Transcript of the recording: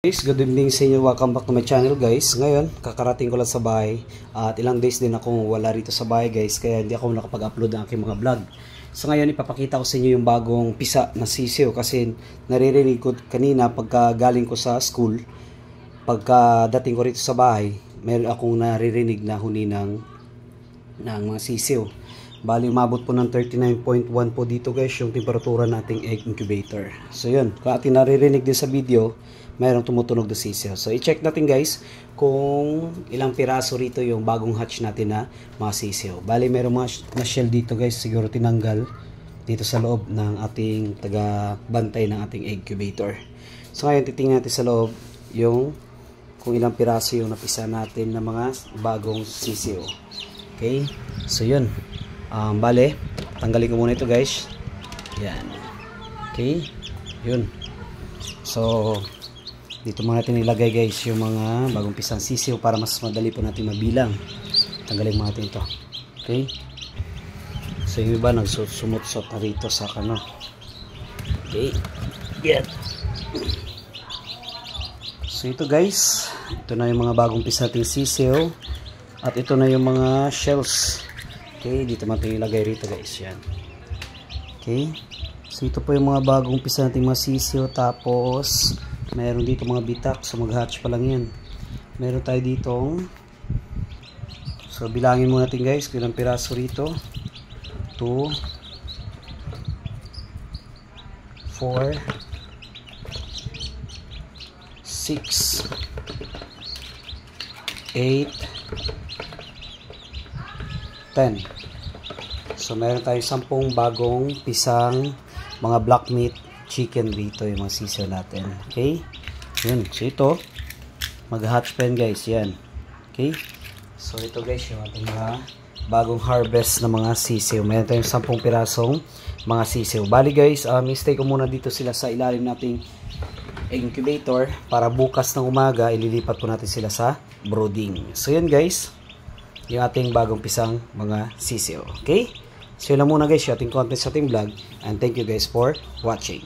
Guys, good evening sa inyo. Welcome back to my channel guys. Ngayon, kakarating ko lang sa bahay at ilang days din akong wala rito sa bahay guys, kaya hindi ako nakapag-upload ng aking mga vlog. So ngayon, ipapakita ko sa inyo yung bagong pisa na sisiw kasi naririnig ko kanina pagka galing ko sa school, pagka dating ko rito sa bahay, meron akong naririnig na huni ng mga sisiw. Bali, umabot po ng 39.1 po dito guys yung temperatura nating egg incubator. So yun, kung ating naririnig din sa video, mayroong tumutunog na sisiw. So i-check natin guys kung ilang piraso rito yung bagong hatch natin na mga sisiw. Bali, mayroong mga na shell dito guys, siguro tinanggal dito sa loob ng ating taga-bantay ng ating egg incubator. So ngayon, titingnan natin sa loob yung kung ilang piraso yung napisa natin na mga bagong sisiw. Okay, so yun. Bale, tanggalin ko muna ito guys. Yan. Okay. Yun. So, dito muna natin ilagay guys yung mga bagong pisang sisiw para mas madali po natin mabilang. Tanggalin muna natin ito. Okay. So, yung iba nagsumot-sot na rito sa kano. Okay. Yan. So, ito guys. Ito na yung mga bagong pisang nating sisiw. At ito na yung mga shells. Okay, dito natin ilagay rito guys, yan. Okay, so ito po yung mga bagong pisa nating masisiw. Tapos, meron dito mga bitak. So mag-hatch pa lang yan. Meron tayo ditong, so bilangin muna natin guys kung ilang piraso rito. 2 4 6 8 10. So meron tayo 10 bagong pisang mga black meat chicken dito yung mga sisiw natin. Okay? Yun. So ito, mag-hatch pa yan guys. Yan. Okay? So ito guys yung ating mga bagong harvest na mga sisiw. Meron tayong 10 pirasong mga sisiw. Bali guys, mistake ko muna dito sila sa ilalim nating incubator para bukas ng umaga ililipat po natin sila sa brooding. So yun guys, yung ating bagong pisang mga sisiw. Okay? So yun lang muna guys yung ating content sa ating vlog. And thank you guys for watching.